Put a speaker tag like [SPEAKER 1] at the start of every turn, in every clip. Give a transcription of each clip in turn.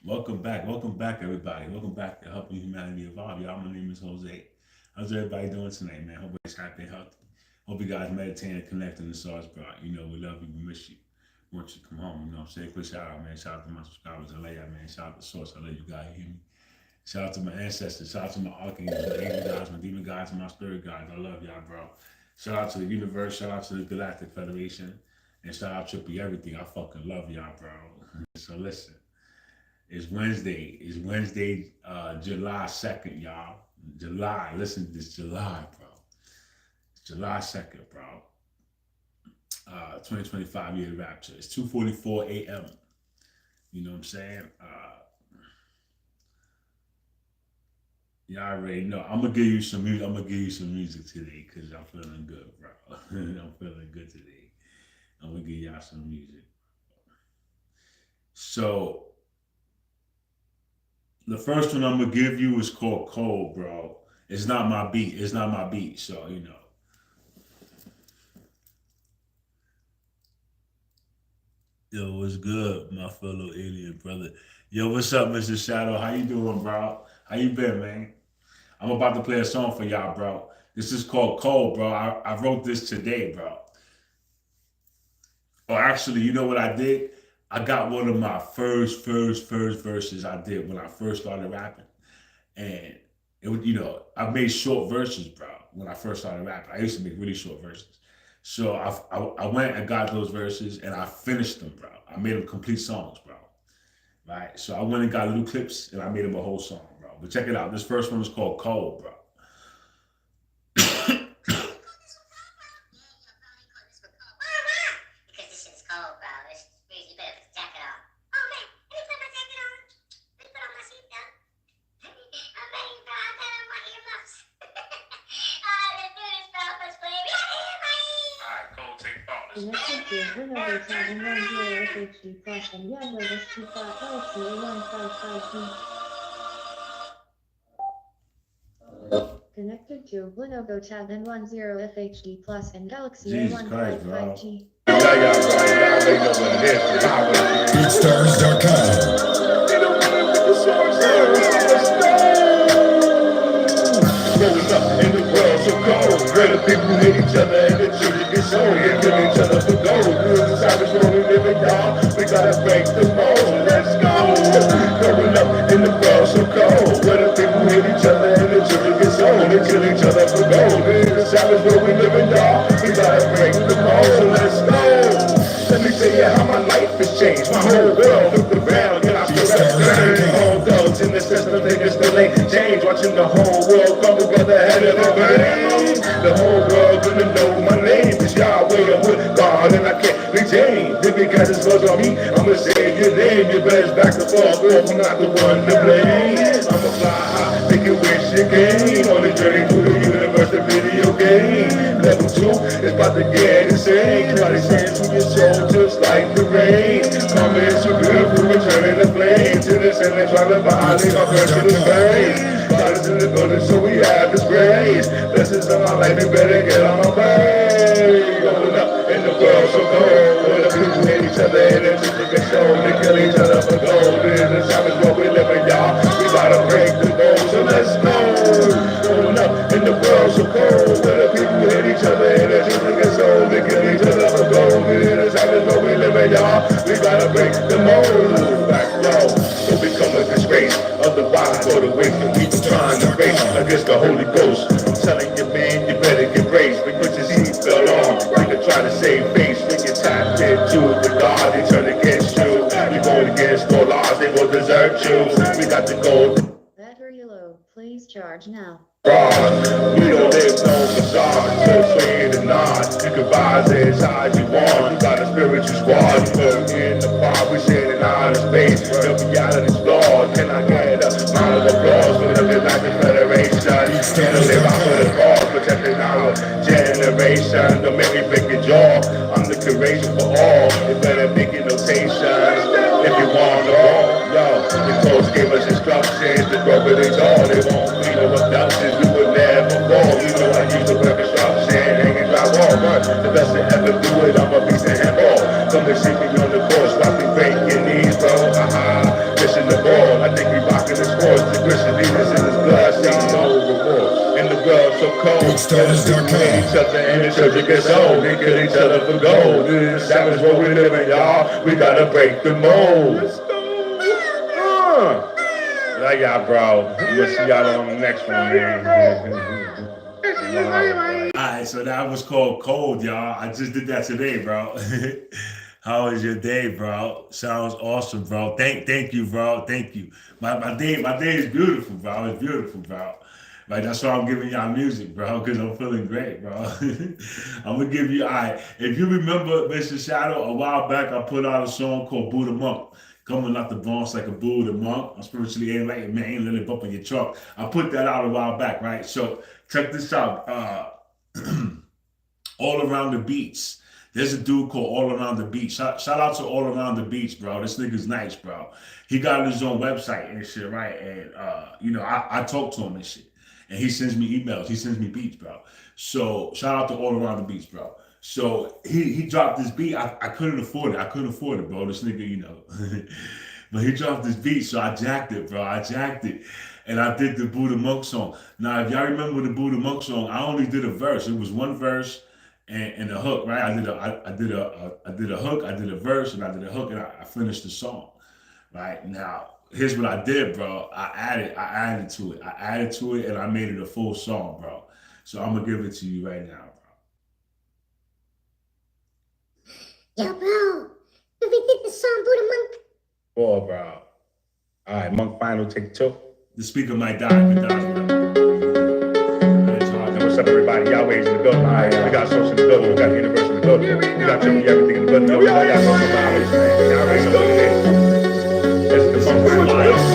[SPEAKER 1] Welcome back, everybody. Welcome back to Helping Humanity Evolve. Y'all, my name is Jose. How's everybody doing tonight, man? Hope everybody's happy and healthy. Hope you guys meditating and connecting the source, bro. You know, we love you, we miss you. We want you to come home, you know what I'm saying? Quick shout out, man. Shout out to my subscribers. I love y'all, man. Shout out to Source. I love you guys. Hear me? Shout out to my ancestors. Shout out to my archangels, my angel guys, my demon guys, and my spirit guys. I love y'all, bro. Shout out to the universe. Shout out to the Galactic Federation. And shout out to everything. I fucking love y'all, bro. So listen. It's Wednesday. It's Wednesday, July 2nd, y'all. July. Listen to this, July, bro. It's July 2nd, bro. 2025 year rapture. It's 2:44 a.m. You know what I'm saying? Y'all already know. I'm gonna give you some music. I'm gonna give you some music today because I'm feeling good, bro. I'm feeling good today. I'm gonna give y'all some music. So the first one I'm gonna give you is called Cold, bro. It's not my beat. It's not my beat. So you know. Yo, what's good, my fellow alien brother? Yo, what's up, Mr. Shadow? How you doing, bro? How you been, man? I'm about to play a song for y'all, bro. This is called Cold, bro. I wrote this today, bro. Or actually, you know what I did? I got one of my first verses I did when I first started rapping. And it would, you know, I made short verses, bro, when I first started rapping. I used to make really short verses. So I went and got those verses and I finished them, bro. I made them complete songs, bro. Right? So I went and got little clips and I made them a whole song, bro. But check it out. This first one is called Cold, bro.
[SPEAKER 2] Connected to Windows 710 FHD Plus and Windows 25L1555P. Connected to Windows 710 FHD Plus and Galaxy A155G.
[SPEAKER 3] Growing up in the world so cold, where the people hate each other and the children get sold and kill each other for gold. We're in the savage world we live in, y'all. We gotta break the mold. Let's go. Growing up in the world so cold, where the people hate each other and the children get sold and kill each other for gold. We're in the savage world we live in, y'all. We gotta break the mold. So let's go. Let me tell you how my life has changed. My whole world looked around and I feel that same. All thugs in the system, niggas still ain't changed. Watching the whole world come together head of the vein. The whole world gonna know my name is Yahweh. I'm with God and I can't be tamed. If you got this buzz on me, I'ma say your name. You better back the fuck off. I'm not the one to blame. I'ma fly high, make you wish you came. On the journey through the universe, the video game. Level 2 is about to get insane. Body sands from your soul just like the rain. Coming so beautiful, returning the flame. To the center, trying to behind it, my personal face. God is in the building, so we have His grace. Blessings on my life, you better get on my way. Growing up in the world so cold, where the people hate each other and the children get sold. They kill each other for gold. In the savage world we live in, y'all. We gotta break the mold, so let's go. Growing up in the world so cold, where the people hate each other and the children get sold. They kill each other for gold. In the savage world we live in, y'all. We gotta break the mold. Back, y'all. Don't become a disgrace. Otherwise, go to waste and we trying to race against the Holy Ghost. I'm telling you, man, you better get raised. We put your seatbelt on. We can try to save face. We get tapped into the God, they turn against you. You going against no laws, they will desert you. We got to go.
[SPEAKER 2] Battery low, please charge now.
[SPEAKER 3] We don't live no facade, just swing the nod. You can rise as high as you want. You got a spiritual squad. Put in the fire, we sitting out of space. The reality's flawed. Can I get a round of applause for the Galactic Federation? Can I live out for the cause, protecting our generation? Don't make me break your jaw. I'm the curation for all. You better make your notations if you want to all. Yo, the coach gave us instructions to grow with it all. They won't be no abductions. We would never fall. You know I use the word construction, hanging drywall. But the best to ever do it, I'm a beast and handball. Come and see me on the course, watch me break your knees, bro. Missing the ball. and the children get sold. They kill each other for gold. This is savage what we live in, y'all. We gotta break the mold. Let's go. Love y'all, bro. We'll see y'all on the next one, man.
[SPEAKER 1] Alright, so that was called Cold, y'all. I just did that today, bro. How was your day, bro? Sounds awesome, bro. Thank you, bro. Thank you. My day is beautiful, bro. It's beautiful, bro. Like that's why I'm giving y'all music, bro, because I'm feeling great, bro. I'm gonna give you, all right. If you remember Mr. Shadow, a while back I put out a song called Buddha Monk. Coming out the Bronx like a Buddha monk. I'm spiritually enlightened, man. Ain't let it bump on your truck. I put that out a while back, right? So check this out. All Around the Beats. There's a dude called All Around the Beach. Shout out to All Around the Beach, bro. This nigga's nice, bro. He got his own website and shit, right? And I talk to him and shit. And he sends me emails. He sends me beats, bro. So shout out to All Around the Beach, bro. So he dropped this beat. I couldn't afford it. I couldn't afford it, bro. This nigga, But he dropped this beat, so I jacked it, bro. I jacked it. And I did the Buddha Monk song. Now, if y'all remember the Buddha Monk song, I only did a verse. It was one verse and a hook, right? I did a hook, I did a verse, and I did a hook, and I finished the song. Right? Now, here's what I did, bro. I added to it, and I made it a full song, bro. So I'm gonna give it to you right now, bro.
[SPEAKER 4] Yo, bro, we did the song Buddha Monk.
[SPEAKER 3] Boy, bro. All right, Monk Final, take 2.
[SPEAKER 1] The speaker might die if it dies, bro.
[SPEAKER 3] What's up, everybody? Yahweh's in the building. All right, we got Source in the building. We got the Universe in the building. We got Triple everything in the building. We got Social Violence, man. Y'all already know what it is. It's the Monk Final.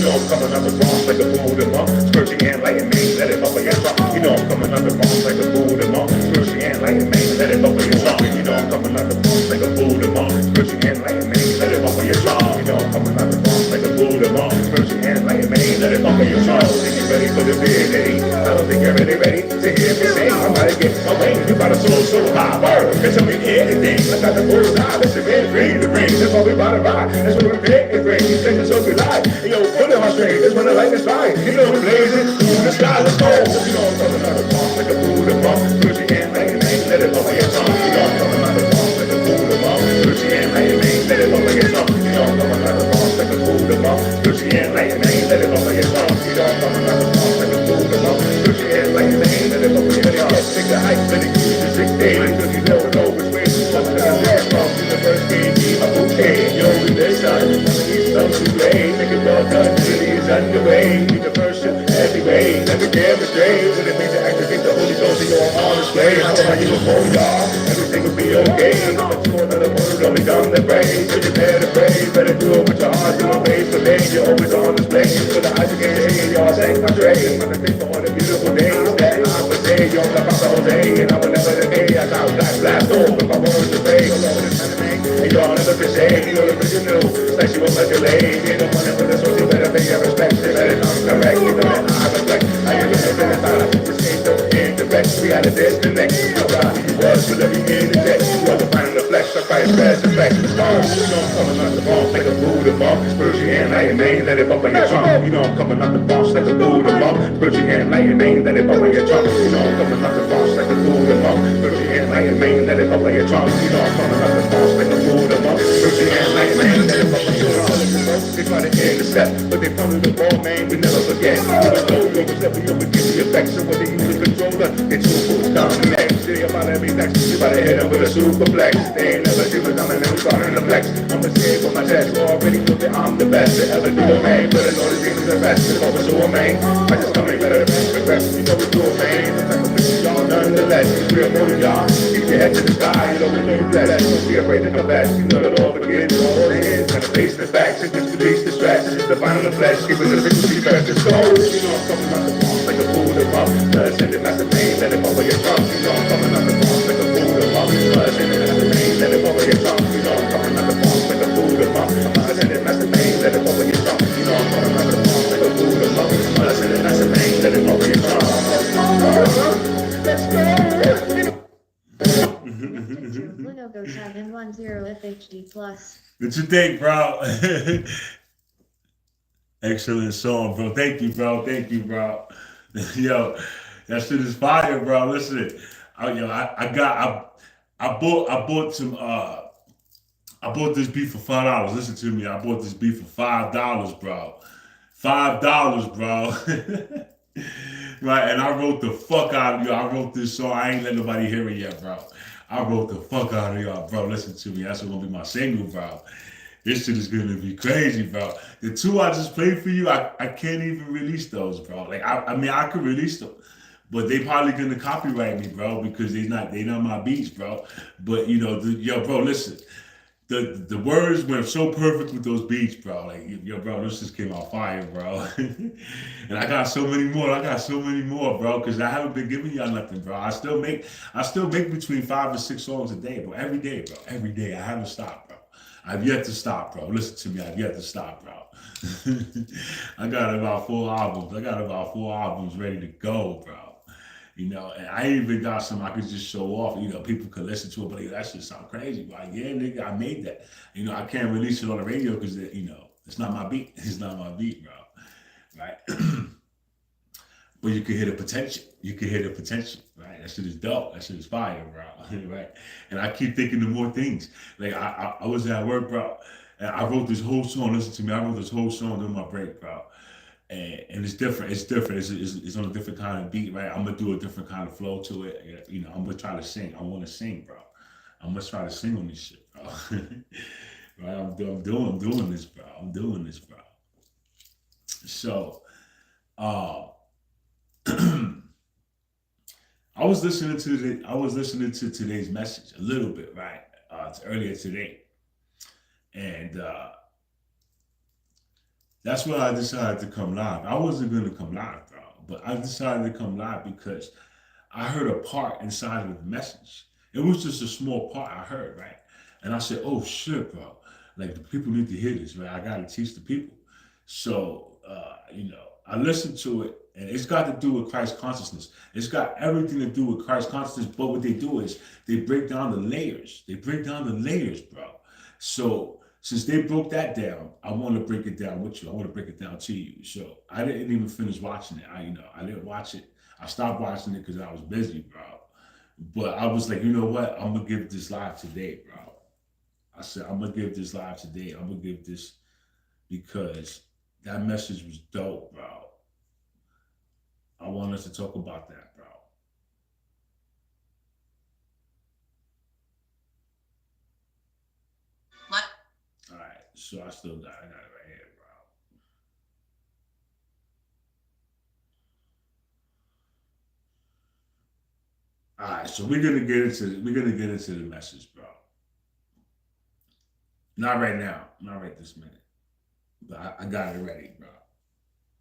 [SPEAKER 3] I'm coming out the Bronx like a Buddha monk. Spiritually enlightened, man, let it up on your trunk. I'm coming out the Bronx like a Buddha monk. Spiritually enlightened, man, let it up on your trunk. I'm coming out the Bronx like a Buddha monk. Spiritually enlightened, man, let it up on your trunk. I'm coming out the Bronx like a Buddha monk. Spiritually enlightened, man, let it up on your trunk. Think you ready for the big day? I don't think you're ready to hear me say I'm about to get away. You got a so high word. Can tell me anything. I got the words out. Let's get free to bring. That's what we about to ride. That's what we're paying to bring. You think it's so good life. Put it on straight, that's when the light is fine. We're blazing through the sky, let's go. I'm coming out the Bronx like a Buddha monk. Spiritually enlightened, man, let it up on your tongue. I'm coming out the Bronx like a Buddha monk. Spiritually enlightened, man, let it up on your tongue. I'm coming out the Bronx like a Buddha monk. Spiritually enlightened, man, let it up on your tongue. I'm coming out the Bronx like a Buddha monk. Spiritually enlightened, man, let it up on your tongue. Take the hype, let it use the 6 days. Because you never know which way to come. From the first game, a bouquet. In the sun, he's some too late. Make it well done, really is underway. Be the first every way. Never demonstrate what it means to activate the Holy Ghost in your on display. How about you before y'all? Everything will be okay. But you another word, only come to pray. So you better pray, better do it with your heart. Do it ways for me. You're always on display. For the eyes again, and y'all say I'm straight. I'm gonna think for all the beautiful days that I would say. Y'all got my Jose, and I will never decay. I got black blast off if I wanted to pray. Alone is enemy, and y'all never can say. You know the original, like she was like a lady. You don't want it for this, so you better pay your respect. You better come correct, you know that I reflect. I am the infinite thought. This ain't no indirect. We had a disconnect. You got who you was, but every interject. You are the mind of the flesh, so Christ best effect. I'm coming out the Bronx like a Buddha monk. Spiritually enlightened, man, let it bump on your trunk. I'm coming out the Bronx like a Buddha monk. Spiritually enlightened, man, let it bump on your trunk. I'm coming out the Bronx like a Buddha monk. Spiritually enlightened, man, let it bump on your trunk. I'm coming out the Bronx like a Buddha monk. Spiritually enlightened, man, let it bump on your trunk. They try to intercept, but they follow the ball, man, we never forget. Never know you that we over give the effects of what they use to control us. Get two fools down the next. They about every next. You about to hit them with a superplex. They ain't never give us, I'm an starting the flex. I'm a scared for my chest, already know that I'm the best to ever do a man. But I know the things are best, it's over to a man. I just come in better than the best, you know we do a man. The type of thing y'all nonetheless, it's real more than y'all. Keep your head to the sky, you know we know you blessed. Don't be afraid to come back, you know that all the kids are all in. Gotta face the facts and just release the stress. It's the final of flesh, keep it in the frequency, best it's gold. You know I'm coming out the Bronx like a Buddha monk. Send it back to pain, let it over your trunk. You know I'm coming out the Bronx like a Buddha monk. Send it back to pain, let it over your trunk. You know I'm coming out the Bronx like a Buddha monk. Send it back to pain, let it over your trunk. You know I'm coming out the Bronx like a Buddha monk. Send it back to pain, let it over your trunk. Let's go.
[SPEAKER 2] Luno Go 710 FHD plus.
[SPEAKER 1] What you think, bro? Excellent song, bro. Thank you, bro. Thank you, bro. Yo, that shit is fire, bro. Listen, I bought some I bought this beef for $5. Listen to me, I bought this beef for $5, bro. $5, bro. Right, and I wrote the fuck out of y'all. I wrote this song. I ain't let nobody hear it yet, bro. I wrote the fuck out of y'all, bro. Listen to me. That's gonna be my single, bro. This shit is gonna be crazy, bro. The two I just played for you, I can't even release those, bro. Like I mean I could release them, but they probably gonna copyright me, bro, because they not my beats, bro. But you know, yo, bro, listen. The words went so perfect with those beats, bro. Like, yo, bro, this just came out fire, bro. And I got so many more. Bro, because I haven't been giving y'all nothing, bro. I still make between 5 and 6 songs a day, bro. Every day, bro. Every day. I haven't stopped, bro. I've yet to stop, bro. Listen to me. I've yet to stop, bro. I got about 4 albums ready to go, bro. You know, and I even got some I could just show off. You know, people could listen to it, but like, that shit sound crazy. Like, yeah, nigga, I made that. You know, I can't release it on the radio because, you know, it's not my beat. It's not my beat, bro. Right? But you can hear the potential. Right? That shit is dope. That shit is fire, bro. Right? And I keep thinking of more things. Like, I was at work, bro, and I wrote this whole song. Listen to me. I wrote this whole song during my break, bro. And it's different. It's on a different kind of beat, right? I'm gonna do a different kind of flow to it. You know, I'm gonna try to sing. I want to sing, bro. I'm gonna try to sing on this shit, bro. Right? I'm doing this, bro. I'm doing this, bro. So, I was listening to today's message a little bit, right? Earlier today, and that's why I decided to come live. I wasn't going to come live, bro, but I decided to come live because I heard a part inside of the message. It was just a small part I heard, right? And I said, oh shit, bro. Like, the people need to hear this, right? I got to teach the people. So, you know, I listened to it, and it's got to do with Christ consciousness. It's got everything to do with Christ consciousness, but what they do is they break down the layers. Bro. So, since they broke that down, I want to break it down with you. I want to break it down to you. So I didn't even finish watching it. I didn't watch it. I stopped watching it because I was busy, bro. But I was like, you know what? I'm gonna give this live today, bro. I said I'm gonna give this live today. I'm gonna give this because that message was dope, bro. I want us to talk about that, bro. All right, so I got it right here, bro. All right, so we're gonna get into the message, bro. Not right now, not right this minute, but I got it ready, bro.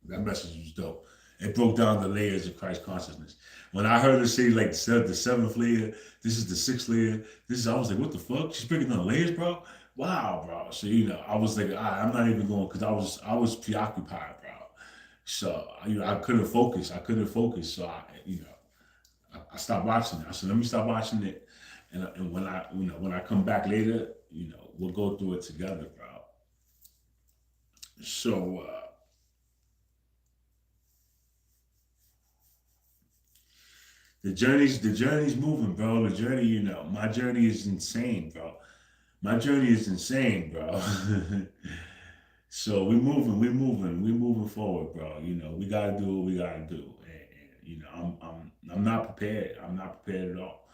[SPEAKER 1] That message was dope. It broke down the layers of Christ consciousness. When I heard her say like the 7th layer, this is the 6th layer. I was like, what the fuck? She's breaking down the layers, bro. Wow, bro. So you know, I was like, I'm not even going because I was preoccupied, bro. So you know, I couldn't focus. So I stopped watching it. I said, let me stop watching it, and when I come back later, you know, we'll go through it together, bro. So. The journey's moving, bro. The journey, you know, my journey is insane, bro. So we're moving forward, bro. You know, we gotta do what we gotta do, and you know, I'm not prepared. I'm not prepared at all.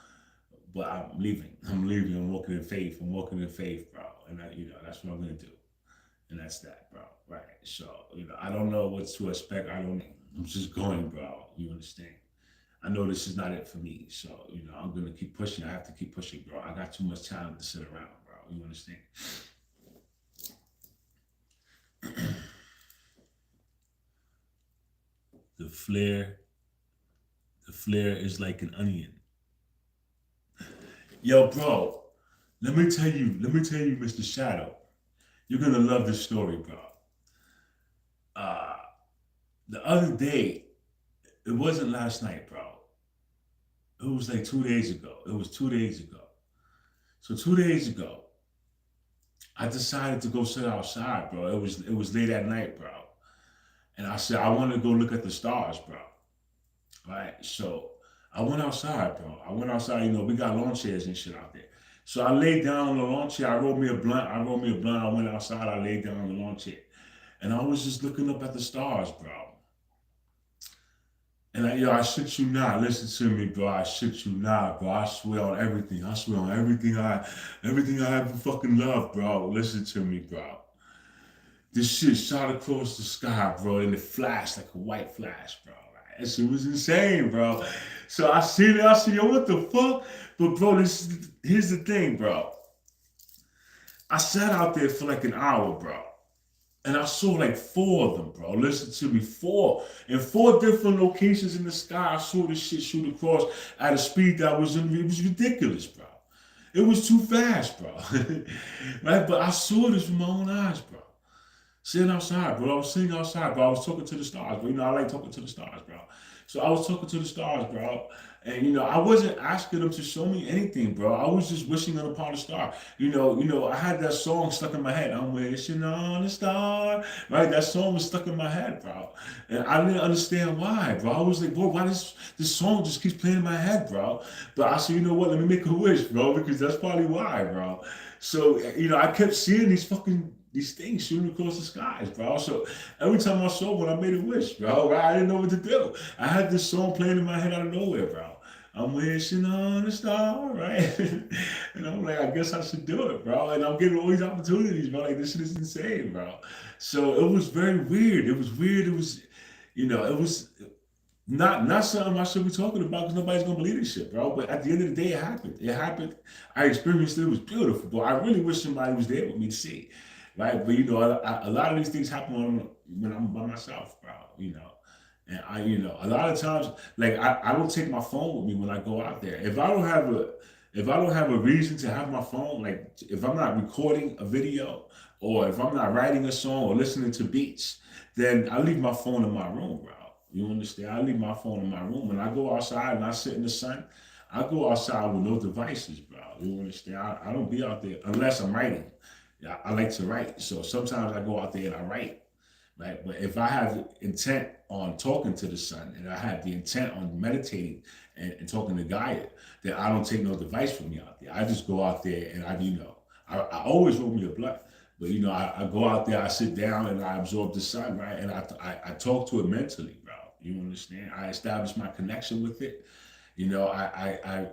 [SPEAKER 1] But I'm leaving. I'm walking in faith. Bro. And you know, that's what I'm gonna do, and that's that, bro. Right. So you know, I don't know what to expect. I'm just going, bro. You understand? I know this is not it for me, so you know I'm gonna keep pushing. I have to keep pushing, bro. I got too much time to sit around, bro. You understand? The flare is like an onion. Yo, bro, let me tell you, Mr. Shadow, you're gonna love this story, bro. The other day, it wasn't last night, bro. It was like 2 days ago. So 2 days ago, I decided to go sit outside, bro. It was late at night, bro. And I said, I want to go look at the stars, bro. right? So I went outside, bro. I went outside, we got lawn chairs and shit out there. So I laid down on the lawn chair. I rolled me a blunt. I went outside. I laid down on the lawn chair. And I was just looking up at the stars, bro. And I shit you not. Listen to me, bro. I shit you not, bro. I swear on everything. I swear on everything I ever fucking love, bro. Listen to me, bro. This shit shot across the sky, bro, and it flashed like a white flash, bro. That shit was insane, bro. So I seen it. I said, yo, what the fuck? But bro, here's the thing, bro. I sat out there for like an hour, bro. And I saw like 4 of them, bro. Listen to me, 4. In 4 different locations in the sky, I saw this shit shoot across at a speed that it was ridiculous, bro. It was too fast, bro. Right? But I saw this with my own eyes, bro. Sitting outside, bro. I was sitting outside, bro. I was talking to the stars, bro. I like talking to the stars, bro. So I was talking to the stars, bro. And, I wasn't asking them to show me anything, bro. I was just wishing them upon a star. I had that song stuck in my head. I'm wishing on a star. Right? That song was stuck in my head, bro. And I didn't understand why, bro. I was like, bro, why this song just keeps playing in my head, bro? But I said, you know what? Let me make a wish, bro, because that's probably why, bro. So, I kept seeing these things shooting across the skies, bro. So every time I saw one, I made a wish, bro. Right? I didn't know what to do. I had this song playing in my head out of nowhere, bro. I'm wishing on a star, right? And I'm like, I guess I should do it, bro. And I'm getting all these opportunities, bro. Like, this shit is insane, bro. So it was very weird. It was weird. It was, it was not something I should be talking about because nobody's gonna believe this shit, bro. But at the end of the day, it happened. It happened. I experienced it. It was beautiful, but I really wish somebody was there with me to see. Right, but a lot of these things happen when I'm by myself, bro. And a lot of times, like I don't take my phone with me when I go out there. If I don't have a reason to have my phone, like if I'm not recording a video or if I'm not writing a song or listening to beats, then I leave my phone in my room, bro. You understand? I leave my phone in my room. When I go outside and I sit in the sun, I go outside with no devices, bro. You understand? I don't be out there unless I'm writing. Yeah, I like to write, so sometimes I go out there and I write, right? But if I have intent on talking to the sun and I have the intent on meditating and talking to Gaia, then I don't take no device with me out there. I just go out there and I always roll me a blunt, but I go out there, I sit down and I absorb the sun, right? And I talk to it mentally, bro. You understand? I establish my connection with it. I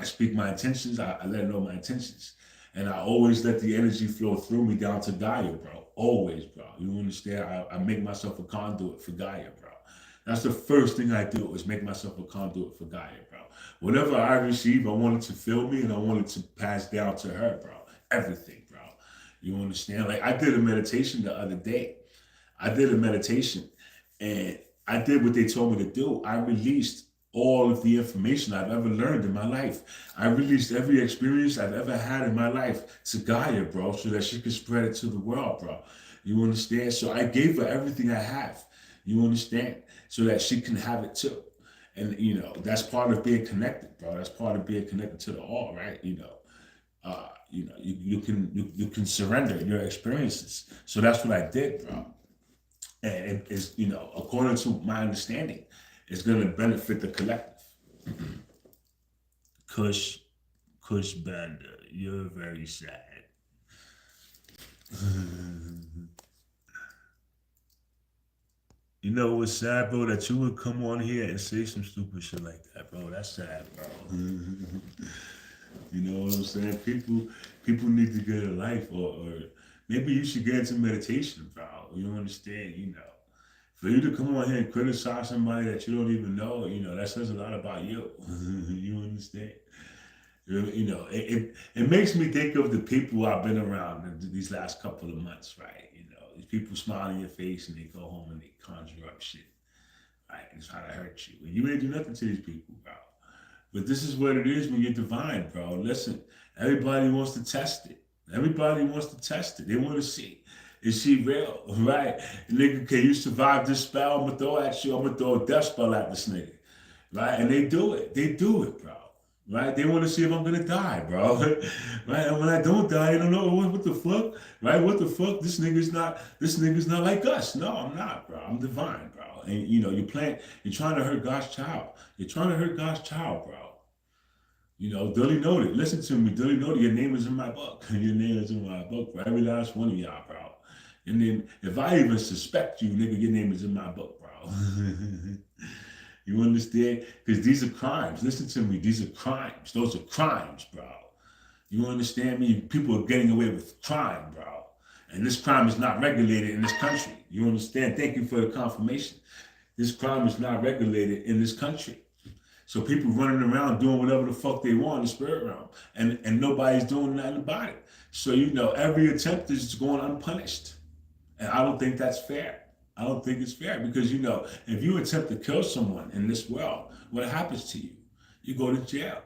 [SPEAKER 1] speak my intentions. I let it know my intentions. And I always let the energy flow through me down to Gaia, bro. Always, bro. You understand? I make myself a conduit for Gaia, bro. That's the first thing I do is make myself a conduit for Gaia, bro. Whatever I receive, I want it to fill me and I want it to pass down to her, bro. Everything, bro. You understand? Like I did a meditation the other day. And I did what they told me to do. I released all of the information I've ever learned in my life. I released every experience I've ever had in my life to Gaia, bro, so that she could spread it to the world, bro. You understand? So I gave her everything I have. You understand? So that she can have it too. And that's part of being connected, bro. That's part of being connected to the all, right? You can surrender your experiences. So that's what I did, bro. And it is, according to my understanding, it's going to benefit the collective. Kush Banda, you're very sad. You know what's sad, bro? That you would come on here and say some stupid shit like that, bro. That's sad, bro. You know what I'm saying? People need to get a life, or maybe you should get into meditation, bro. You understand? For you to come on here and criticize somebody that you don't even know, that says a lot about you. You understand? It makes me think of the people I've been around these last couple of months, right? These people smile in your face and they go home and they conjure up shit, right? And try to hurt you. And you ain't do nothing to these people, bro. But this is what it is when you're divine, bro. Listen, everybody wants to test it. They want to see. Is she real? Right? Nigga, can you survive this spell? I'm gonna throw at you. I'm gonna throw a death spell at this nigga. Right? And they do it. Bro. right? They want to see if I'm gonna die, bro. Right? And when I don't die, they don't know what the fuck, right? What the fuck? This nigga's not like us. No, I'm not, bro. I'm divine, bro. And you know, you're trying to hurt God's child. You're trying to hurt God's child, bro. You know, duly noted. Listen to me, duly noted. Your name is in my book. Your name is in my book for every last one of y'all, bro. And then if I even suspect you, nigga, your name is in my book, bro. You understand? Because these are crimes. Listen to me. These are crimes. Those are crimes, bro. You understand me? People are getting away with crime, bro. And this crime is not regulated in this country. You understand? Thank you for the confirmation. This crime is not regulated in this country. So people running around doing whatever the fuck they want in the spirit realm. And nobody's doing nothing about it. So, you know, every attempt is going unpunished. And I don't think that's fair. I don't think it's fair because, you know, if you attempt to kill someone in this world, what happens to you? You go to jail.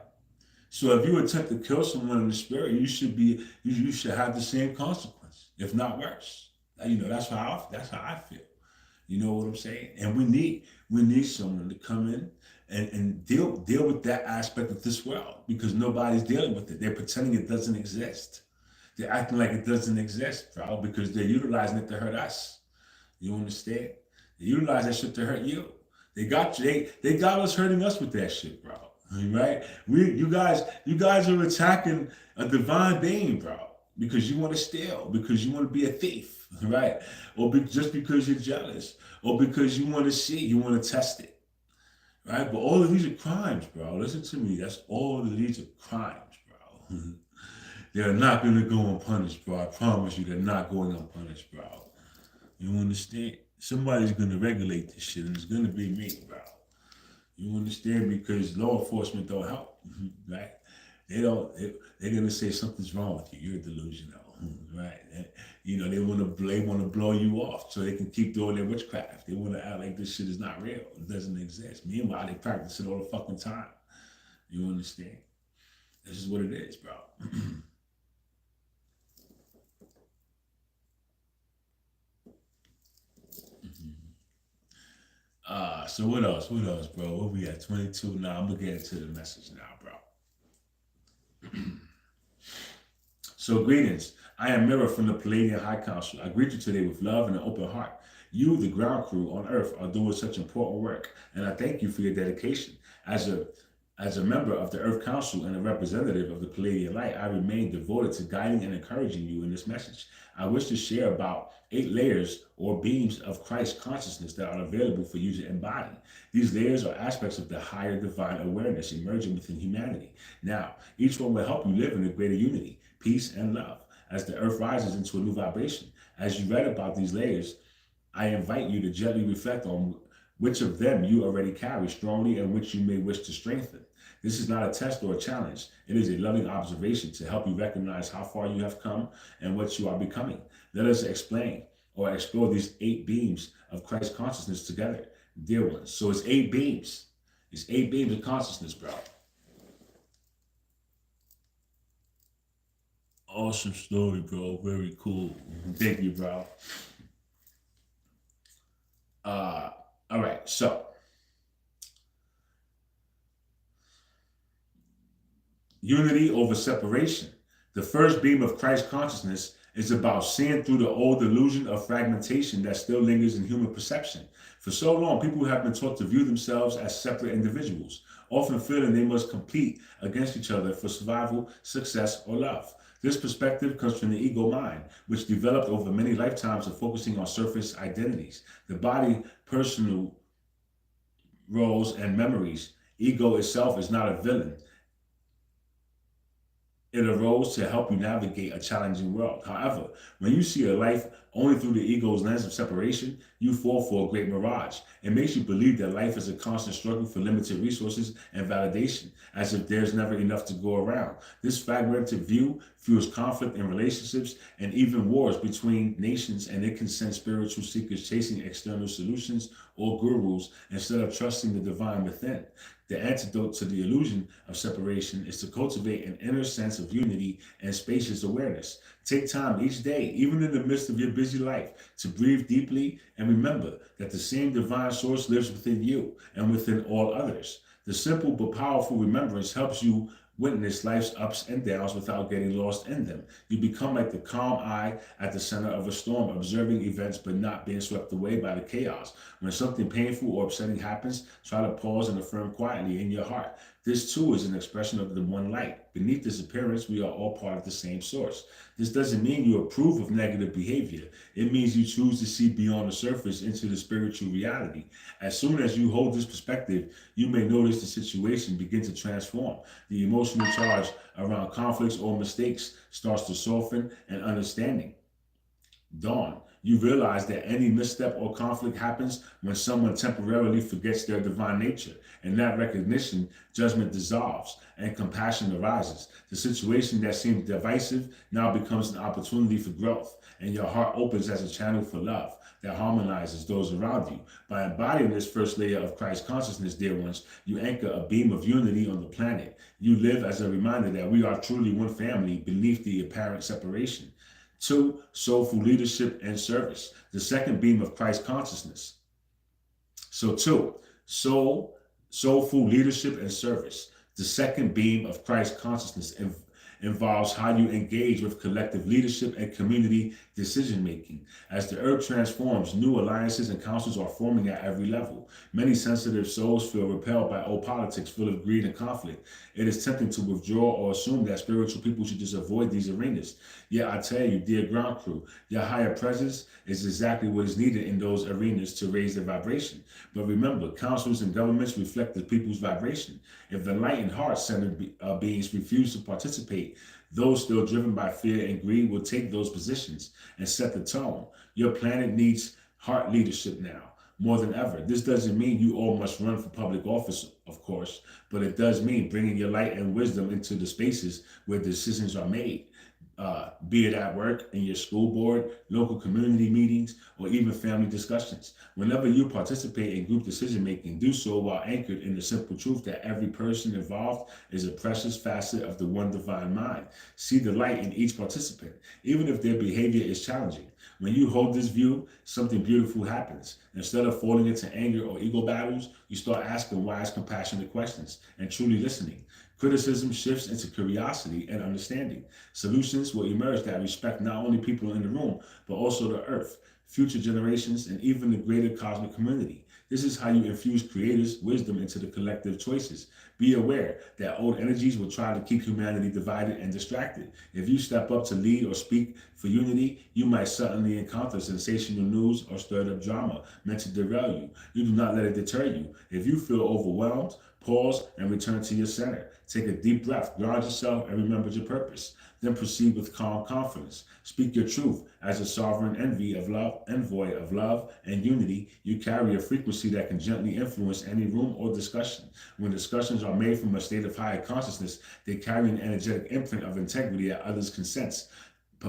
[SPEAKER 1] So if you attempt to kill someone in the spirit, you should have the same consequence, if not worse. You know, that's how I feel. You know what I'm saying? And we need someone to come in and deal with that aspect of this world because nobody's dealing with it. They're pretending it doesn't exist. They're acting like it doesn't exist, bro, because they're utilizing it to hurt us. You understand? They utilize that shit to hurt you. They got us hurting us with that shit, bro. Right? You guys are attacking a divine being, bro, because you want to steal, because you want to be a thief, right? Or just because you're jealous, or because you want to test it, right? But all of these are crimes, bro. Listen to me. That's all of these are crimes, bro. They're not going to go unpunished, bro. I promise you, they're not going unpunished, bro. You understand? Somebody's going to regulate this shit, and it's going to be me, bro. You understand? Because law enforcement don't help, right? They're going to say something's wrong with you. You're delusional, right? You know, they want to blow you off so they can keep doing their witchcraft. They want to act like this shit is not real. It doesn't exist. Meanwhile, they practice it all the fucking time. You understand? This is what it is, bro. So what else, bro? What we at, 22 now? I'm gonna get into the message now, bro. So greetings. I am Mirror from the Palladian High Council. I greet you today with love and an open heart. You, the ground crew on Earth, are doing such important work, and I thank you for your dedication. As a member of the Earth Council and a representative of the Palladian Light, I remain devoted to guiding and encouraging you in this message. I wish to share about 8 layers or beams of Christ consciousness that are available for you to embody. These layers are aspects of the higher divine awareness emerging within humanity. Now, each one will help you live in a greater unity, peace, and love as the Earth rises into a new vibration. As you read about these layers, I invite you to gently reflect on which of them you already carry strongly and which you may wish to strengthen. This is not a test or a challenge. It is a loving observation to help you recognize how far you have come and what you are becoming. Let us explain or explore these 8 beams of Christ consciousness together, dear ones. So it's 8 beams. It's 8 beams of consciousness, bro. Awesome story, bro. Very cool. Thank you, bro. All right, so unity over separation. The first beam of Christ consciousness is about seeing through the old illusion of fragmentation that still lingers in human perception. For so long, people have been taught to view themselves as separate individuals, often feeling they must compete against each other for survival, success, or love. This perspective comes from the ego mind, which developed over many lifetimes of focusing on surface identities, the body, personal roles, and memories. Ego itself is not a villain. It arose to help you navigate a challenging world. However, when you see a life only through the ego's lens of separation, you fall for a great mirage. It makes you believe that life is a constant struggle for limited resources and validation, as if there's never enough to go around. This fragmented view fuels conflict in relationships and even wars between nations and inconsistent spiritual seekers chasing external solutions or gurus instead of trusting the divine within. The antidote to the illusion of separation is to cultivate an inner sense of unity and spacious awareness. Take time each day, even in the midst of your busy life, to breathe deeply and remember that the same divine source lives within you and within all others. The simple but powerful remembrance helps you witness life's ups and downs without getting lost in them. You become like the calm eye at the center of a storm, observing events but not being swept away by the chaos. When something painful or upsetting happens, try to pause and affirm quietly in your heart. This too is an expression of the one light. Beneath this appearance, we are all part of the same source. This doesn't mean you approve of negative behavior. It means you choose to see beyond the surface into the spiritual reality. As soon as you hold this perspective, you may notice the situation begin to transform. The emotional charge around conflicts or mistakes starts to soften, and understanding dawn. You realize that any misstep or conflict happens when someone temporarily forgets their divine nature. In that recognition, judgment dissolves and compassion arises. The situation that seemed divisive now becomes an opportunity for growth, and your heart opens as a channel for love that harmonizes those around you. By embodying this first layer of Christ consciousness, dear ones, you anchor a beam of unity on the planet. You live as a reminder that we are truly one family beneath the apparent separation. 2, soulful leadership and service, the second beam of Christ consciousness. So 2, soulful leadership and service. The second beam of Christ consciousness involves how you engage with collective leadership and community decision-making. As the earth transforms, new alliances and councils are forming at every level. Many sensitive souls feel repelled by old politics full of greed and conflict. It is tempting to withdraw or assume that spiritual people should just avoid these arenas. Yet I tell you, dear ground crew, your higher presence is exactly what is needed in those arenas to raise their vibration. But remember, councils and governments reflect the people's vibration. If the light and heart-centered beings refuse to participate, those still driven by fear and greed will take those positions and set the tone. Your planet needs heart leadership now, more than ever. This doesn't mean you all must run for public office, of course, but it does mean bringing your light and wisdom into the spaces where decisions are made. Be it at work, in your school board, local community meetings, or even family discussions. Whenever you participate in group decision-making, do so while anchored in the simple truth that every person involved is a precious facet of the one divine mind. See the light in each participant, even if their behavior is challenging. When you hold this view, something beautiful happens. Instead of falling into anger or ego battles, you start asking wise, compassionate questions and truly listening. Criticism shifts into curiosity and understanding. Solutions will emerge that respect not only people in the room, but also the earth, future generations, and even the greater cosmic community. This is how you infuse creators' wisdom into the collective choices. Be aware that old energies will try to keep humanity divided and distracted. If you step up to lead or speak for unity, you might suddenly encounter sensational news or stirred up drama meant to derail you. You do not let it deter you. If you feel overwhelmed, pause and return to your center. Take a deep breath, ground yourself, and remember your purpose. Then proceed with calm confidence. Speak your truth as a sovereign envoy of love and unity. You carry a frequency that can gently influence any room or discussion. When discussions are made from a state of higher consciousness, they carry an energetic imprint of integrity that others can sense.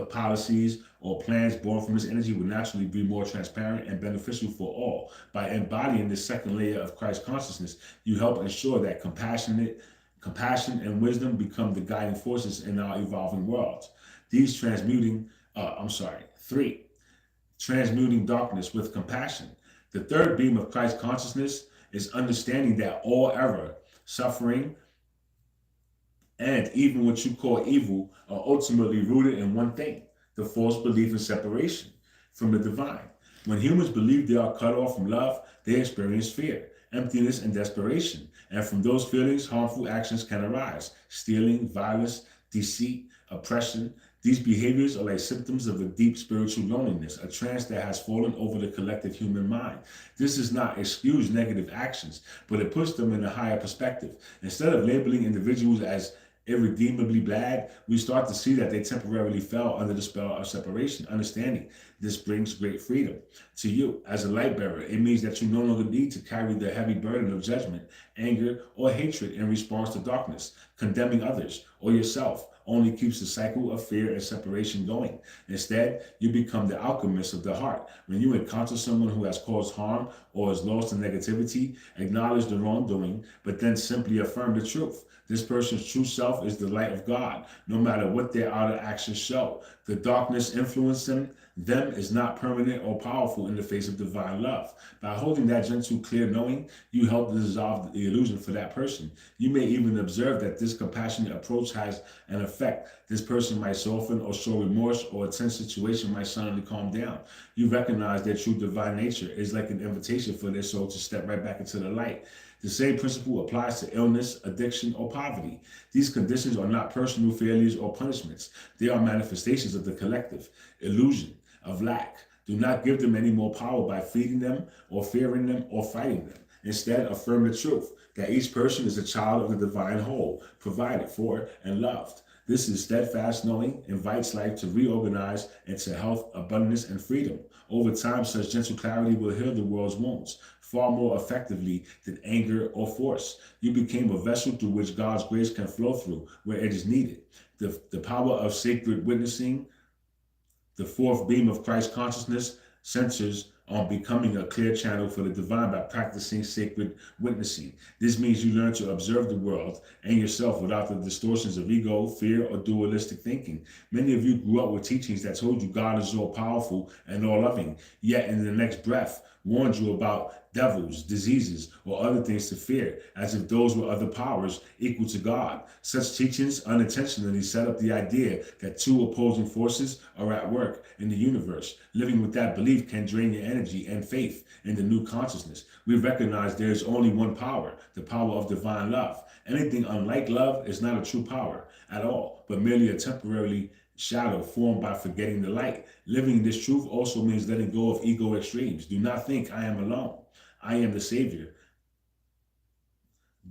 [SPEAKER 1] Policies or plans born from this energy will naturally be more transparent and beneficial for all. By embodying this second layer of Christ consciousness, you help ensure that compassion and wisdom become the guiding forces in our evolving world. 3, transmuting darkness with compassion. The third beam of Christ consciousness is understanding that all error, suffering, and even what you call evil are ultimately rooted in one thing: the false belief in separation from the divine. When humans believe they are cut off from love, they experience fear, emptiness, and desperation. And from those feelings, harmful actions can arise: stealing, violence, deceit, oppression. These behaviors are like symptoms of a deep spiritual loneliness, a trance that has fallen over the collective human mind. This does not excuse negative actions, but it puts them in a higher perspective. Instead of labeling individuals as irredeemably bad, we start to see that they temporarily fell under the spell of separation. Understanding this brings great freedom to you as a light bearer. It means that you no longer need to carry the heavy burden of judgment, anger, or hatred in response to darkness. Condemning others or yourself only keeps the cycle of fear and separation going. Instead, you become the alchemist of the heart. When you encounter someone who has caused harm or is lost in negativity, acknowledge the wrongdoing, but then simply affirm the truth. This person's true self is the light of God, no matter what their outer actions show. The darkness influenced them, them is not permanent or powerful in the face of divine love. By holding that gentle, clear knowing, you help to dissolve the illusion for that person. You may even observe that this compassionate approach has an effect. This person might soften or show remorse, or a tense situation might suddenly calm down. You recognize their true divine nature is like an invitation for their soul to step right back into the light. The same principle applies to illness, addiction, or poverty. These conditions are not personal failures or punishments. They are manifestations of the collective illusion of lack. Do not give them any more power by feeding them or fearing them or fighting them. Instead, affirm the truth that each person is a child of the divine whole, provided for and loved. This is steadfast knowing, invites life to reorganize into health, abundance, and freedom. Over time, such gentle clarity will heal the world's wounds far more effectively than anger or force. You became a vessel through which God's grace can flow through where it is needed. The power of sacred witnessing, the fourth beam of Christ consciousness, centers on becoming a clear channel for the divine by practicing sacred witnessing. This means you learn to observe the world and yourself without the distortions of ego, fear, or dualistic thinking. Many of you grew up with teachings that told you God is all powerful and all loving, yet in the next breath warned you about devils, diseases, or other things to fear, as if those were other powers equal to God. Such teachings unintentionally set up the idea that two opposing forces are at work in the universe. Living with that belief can drain your energy and faith in the new consciousness. We recognize there is only one power, the power of divine love. Anything unlike love is not a true power at all, but merely a temporary shadow formed by forgetting the light. Living this truth also means letting go of ego extremes. Do not think I am alone. I am the Savior.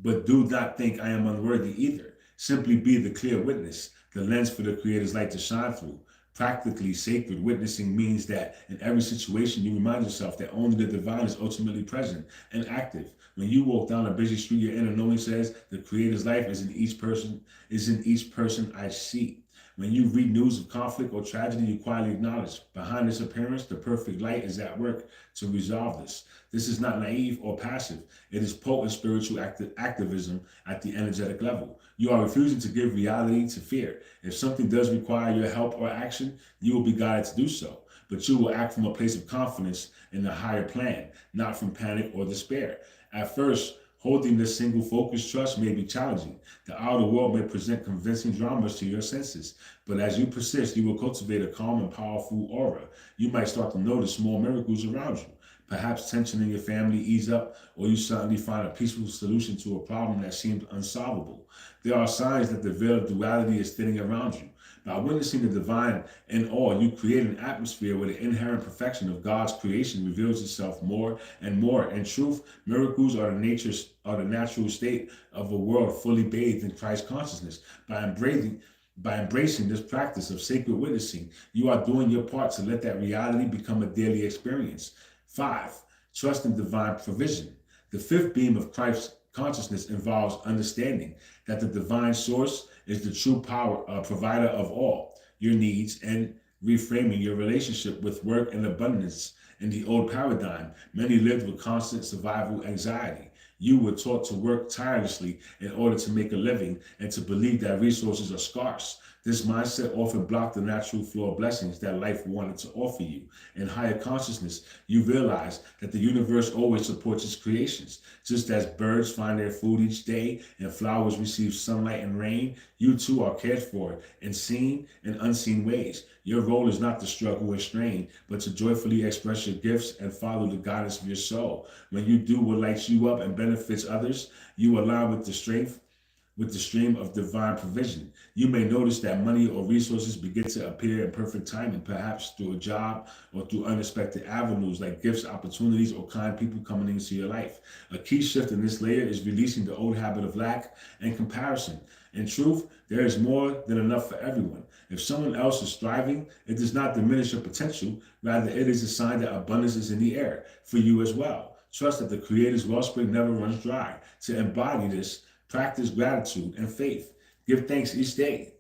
[SPEAKER 1] But do not think I am unworthy either. Simply be the clear witness, the lens for the Creator's light to shine through. Practically sacred witnessing means that in every situation you remind yourself that only the divine is ultimately present and active. When you walk down a busy street, your inner knowing says the Creator's life is in each person I see. When you read news of conflict or tragedy, you quietly acknowledge, behind this appearance, the perfect light is at work to resolve this. This is not naive or passive. It is potent spiritual activism at the energetic level. You are refusing to give reality to fear. If something does require your help or action, you will be guided to do so. But you will act from a place of confidence in the higher plan, not from panic or despair. At first, holding this single focused trust may be challenging. The outer world may present convincing dramas to your senses, but as you persist, you will cultivate a calm and powerful aura. You might start to notice small miracles around you. Perhaps tension in your family ease up, or you suddenly find a peaceful solution to a problem that seemed unsolvable. There are signs that the veil of duality is thinning around you. By witnessing the divine in all, you create an atmosphere where the inherent perfection of God's creation reveals itself more and more. In truth, miracles are the natural state of a world fully bathed in Christ consciousness. By embracing this practice of sacred witnessing, you are doing your part to let that reality become a daily experience. 5. Trust in divine provision. The fifth beam of Christ's consciousness involves understanding that the divine source is the true provider of all your needs, and reframing your relationship with work and abundance. In the old paradigm, many lived with constant survival anxiety. You were taught to work tirelessly in order to make a living and to believe that resources are scarce. This mindset often blocked the natural flow of blessings that life wanted to offer you. In higher consciousness, you realize that the universe always supports its creations. Just as birds find their food each day and flowers receive sunlight and rain, you too are cared for in seen and unseen ways. Your role is not to struggle and strain, but to joyfully express your gifts and follow the guidance of your soul. When you do what lights you up and benefits others, you align with the stream of divine provision. You may notice that money or resources begin to appear in perfect timing, perhaps through a job or through unexpected avenues like gifts, opportunities, or kind people coming into your life. A key shift in this layer is releasing the old habit of lack and comparison. In truth, there is more than enough for everyone. If someone else is thriving, it does not diminish your potential. Rather, it is a sign that abundance is in the air for you as well. Trust that the Creator's wellspring never runs dry. To embody this, practice gratitude and faith. Give thanks each day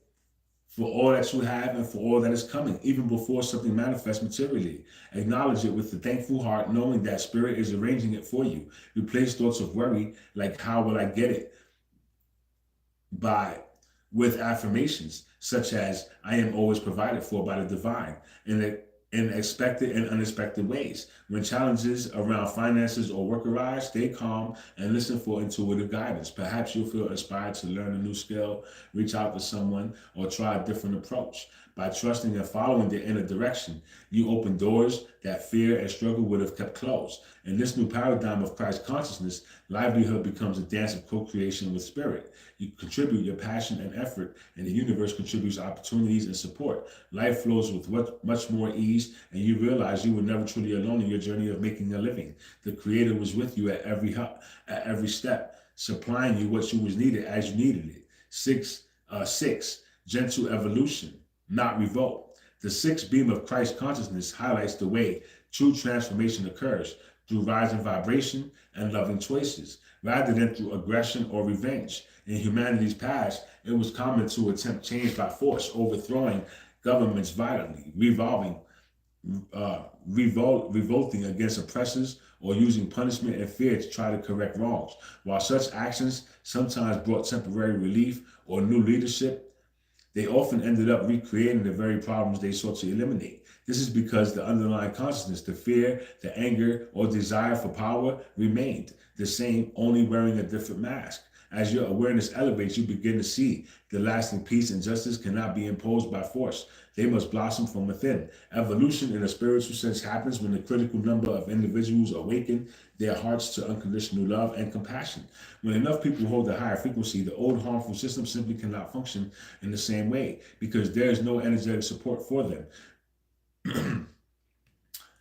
[SPEAKER 1] for all that you have and for all that is coming, even before something manifests materially. Acknowledge it with a thankful heart, knowing that Spirit is arranging it for you. Replace thoughts of worry, like how will I get it, with affirmations such as I am always provided for by the divine, and in expected and unexpected ways. When challenges around finances or work arise, stay calm and listen for intuitive guidance. Perhaps you'll feel inspired to learn a new skill, reach out to someone, or try a different approach. By trusting and following the inner direction, you open doors that fear and struggle would have kept closed. In this new paradigm of Christ consciousness, livelihood becomes a dance of co-creation with spirit. You contribute your passion and effort, and the universe contributes opportunities and support. Life flows with much more ease, and you realize you were never truly alone in your journey of making a living. The Creator was with you at every step, supplying you what you was needed as you needed it. Six, gentle evolution, not revolt. The sixth beam of Christ consciousness highlights the way true transformation occurs through rising vibration and loving choices, rather than through aggression or revenge. In humanity's past, it was common to attempt change by force, overthrowing governments violently, revolting against oppressors, or using punishment and fear to try to correct wrongs. While such actions sometimes brought temporary relief or new leadership, they often ended up recreating the very problems they sought to eliminate. This is because the underlying consciousness, the fear, the anger, or desire for power remained the same, only wearing a different mask. As your awareness elevates, you begin to see the lasting peace and justice cannot be imposed by force. They must blossom from within. Evolution in a spiritual sense happens when a critical number of individuals awaken their hearts to unconditional love and compassion. When enough people hold a higher frequency, the old harmful system simply cannot function in the same way because there is no energetic support for them.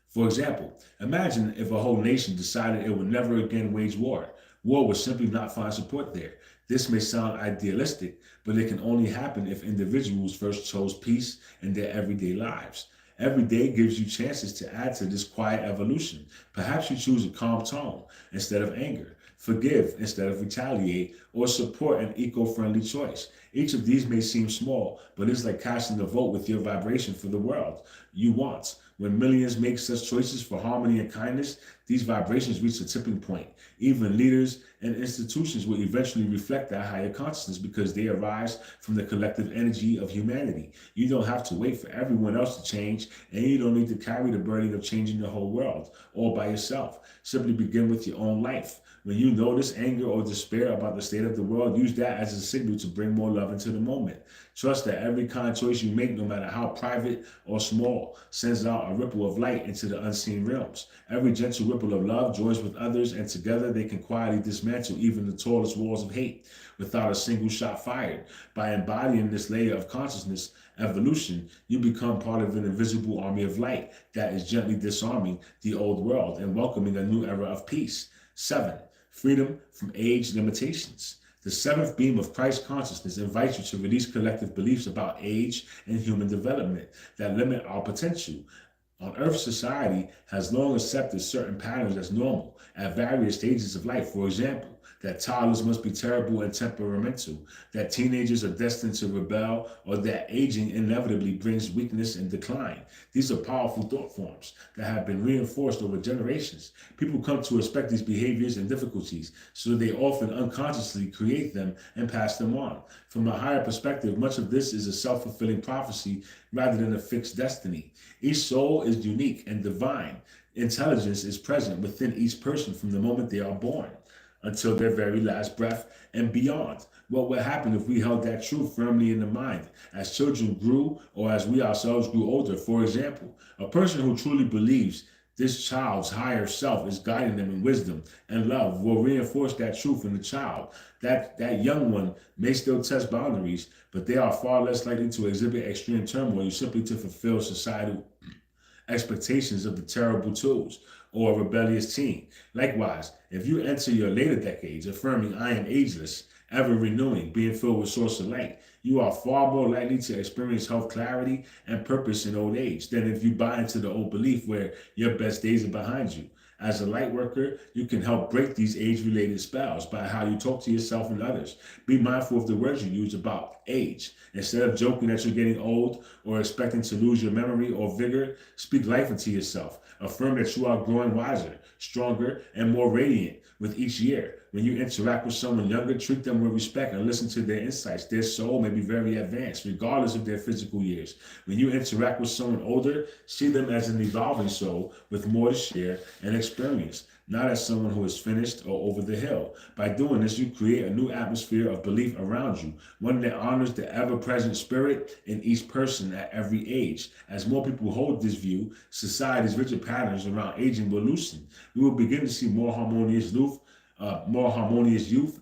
[SPEAKER 1] For example, imagine if a whole nation decided it would never again wage war. War would simply not find support there. This may sound idealistic, but it can only happen if individuals first chose peace in their everyday lives. Every day gives you chances to add to this quiet evolution. Perhaps you choose a calm tone instead of anger, forgive instead of retaliate, or support an eco-friendly choice. Each of these may seem small, but it's like casting a vote with your vibration for the world you want. When millions make such choices for harmony and kindness, these vibrations reach a tipping point. Even leaders and institutions will eventually reflect that higher consciousness because they arise from the collective energy of humanity. You don't have to wait for everyone else to change, and you don't need to carry the burden of changing the whole world all by yourself. Simply begin with your own life. When you notice anger or despair about the state of the world, use that as a signal to bring more love into the moment. Trust that every kind choice you make, no matter how private or small, sends out a ripple of light into the unseen realms. Every gentle ripple of love joins with others, and together they can quietly dismantle even the tallest walls of hate without a single shot fired. By embodying this layer of consciousness evolution, you become part of an invisible army of light that is gently disarming the old world and welcoming a new era of peace. 7. Freedom from age limitations. The seventh beam of Christ consciousness invites you to release collective beliefs about age and human development that limit our potential. On Earth, society has long accepted certain patterns as normal at various stages of life. For example, that toddlers must be terrible and temperamental, that teenagers are destined to rebel, or that aging inevitably brings weakness and decline. These are powerful thought forms that have been reinforced over generations. People come to expect these behaviors and difficulties, so they often unconsciously create them and pass them on. From a higher perspective, much of this is a self-fulfilling prophecy rather than a fixed destiny. Each soul is unique and divine. Intelligence is present within each person from the moment they are born until their very last breath and beyond. What would happen if we held that truth firmly in the mind as children grew or as we ourselves grew older? For example, a person who truly believes this child's higher self is guiding them in wisdom and love will reinforce that truth in the child. That young one may still test boundaries, but they are far less likely to exhibit extreme turmoil simply to fulfill societal expectations of the terrible tools or a rebellious teen. Likewise, if you enter your later decades affirming I am ageless, ever renewing, being filled with source of light, you are far more likely to experience health clarity and purpose in old age than if you buy into the old belief where your best days are behind you. As a light worker, you can help break these age-related spells by how you talk to yourself and others. Be mindful of the words you use about age. Instead of joking that you're getting old or expecting to lose your memory or vigor, speak life into yourself. Affirm that you are growing wiser, stronger, and more radiant with each year. when you interact with someone younger, treat them with respect and listen to their insights. Their soul may be very advanced, regardless of their physical years. When you interact with someone older, see them as an evolving soul with more to share and experience, not as someone who is finished or over the hill. By doing this, you create a new atmosphere of belief around you, one that honors the ever-present spirit in each person at every age. As more people hold this view, society's rigid patterns around aging will loosen. We will begin to see more harmonious youth,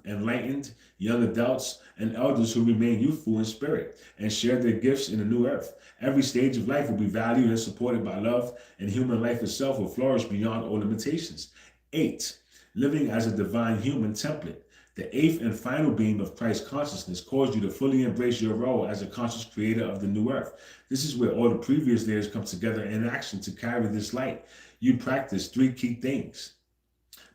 [SPEAKER 1] enlightened young adults, and elders who remain youthful in spirit and share their gifts in the new earth. Every stage of life will be valued and supported by love, and human life itself will flourish beyond all limitations. 8. Living as a divine human template. The 8th and final beam of Christ consciousness calls you to fully embrace your role as a conscious creator of the new earth. This is where all the previous layers come together in action to carry this light. You practice 3 key things,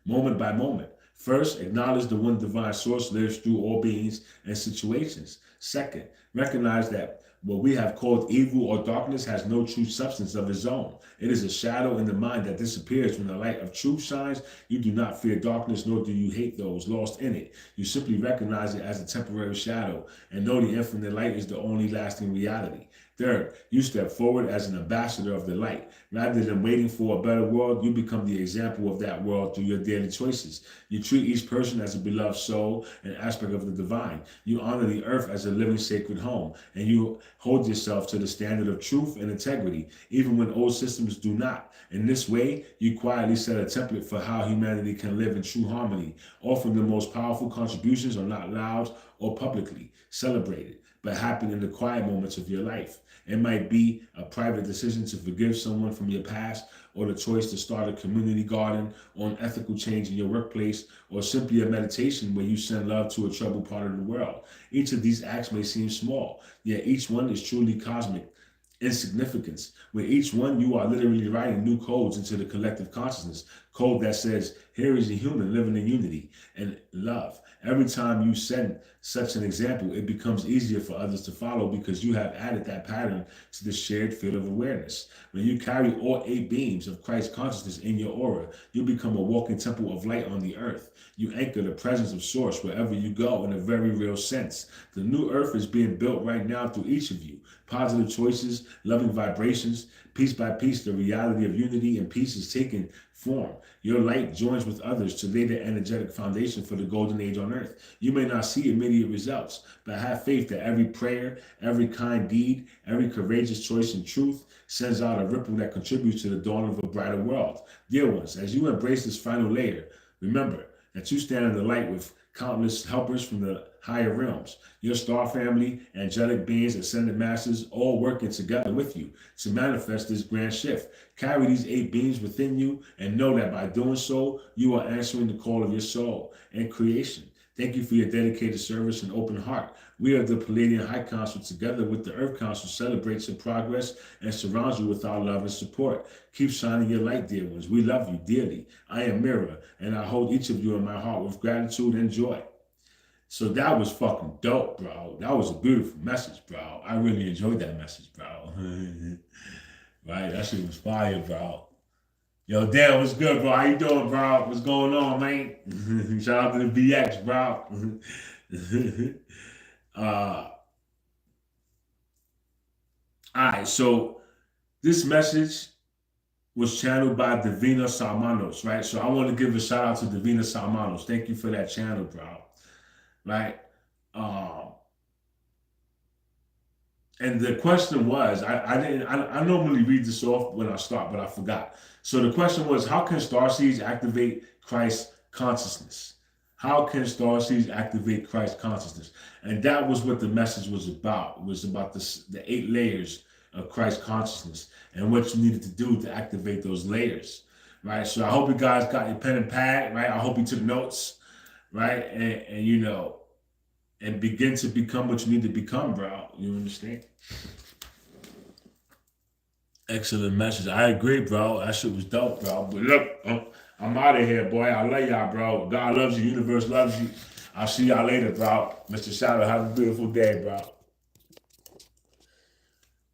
[SPEAKER 1] moment by moment. First, acknowledge the one divine source lives through all beings and situations. Second, recognize that what we have called evil or darkness has no true substance of its own. It is a shadow in the mind that disappears when the light of truth shines. You do not fear darkness, nor do you hate those lost in it. You simply recognize it as a temporary shadow and know the infinite light is the only lasting reality. Third, you step forward as an ambassador of the light. Rather than waiting for a better world, you become the example of that world through your daily choices. You treat each person as a beloved soul, an aspect of the divine. You honor the earth as a living sacred home, and you hold yourself to the standard of truth and integrity, even when old systems do not. In this way, you quietly set a template for how humanity can live in true harmony. Often the most powerful contributions are not loud or publicly celebrated, but happen in the quiet moments of your life. It might be a private decision to forgive someone from your past, or the choice to start a community garden, or an ethical change in your workplace, or simply a meditation where you send love to a troubled part of the world. Each of these acts may seem small, yet each one is truly cosmic insignificance. With each one, you are literally writing new codes into the collective consciousness, code that says, here is a human living in unity and love. Every time you set such an example, it becomes easier for others to follow because you have added that pattern to the shared field of awareness. When you carry all 8 beams of Christ consciousness in your aura, you become a walking temple of light on the earth. You anchor the presence of Source wherever you go in a very real sense. The new earth is being built right now through each of you. Positive choices, loving vibrations, piece by piece, the reality of unity and peace is taking form. Your light joins with others to lay the energetic foundation for the golden age on earth. You may not see immediate results, but have faith that every prayer, every kind deed, every courageous choice in truth sends out a ripple that contributes to the dawn of a brighter world. Dear ones, as you embrace this final layer, remember that you stand in the light with countless helpers from the higher realms. Your star family, angelic beings, ascended masters, all working together with you to manifest this grand shift. Carry these 8 beings within you and know that by doing so, you are answering the call of your soul and creation. Thank you for your dedicated service and open heart. We are the Palladian High Council together with the Earth Council celebrates your progress and surrounds you with our love and support. Keep shining your light, dear ones. We love you dearly. I am Mira, and I hold each of you in my heart with gratitude and joy. So that was fucking dope, bro. That was a beautiful message, bro. I really enjoyed that message, bro. Right? That shit was fire, bro. Yo, Dan, what's good, bro? How you doing, bro? What's going on, man? Shout out to the BX, bro. All right, so this message was channeled by Divina Salmanos, right? So I want to give a shout out to Divina Salmanos. Thank you for that channel, bro. Right? And the question was, I normally read this off when I start, but I forgot. So the question was, how can starseeds activate Christ consciousness? How can starseeds activate Christ consciousness? And that was what the message was about. It was about the 8 layers of Christ consciousness and what you needed to do to activate those layers, right? So I hope you guys got your pen and pad, right? I hope you took notes, right? And you know, and begin to become what you need to become, bro. You understand? Excellent message. I agree, bro. That shit was dope, bro. But look, I'm out of here, boy. I love y'all, bro. God loves you. Universe loves you. I'll see y'all later, bro. Mr. Shadow, have a beautiful day, bro.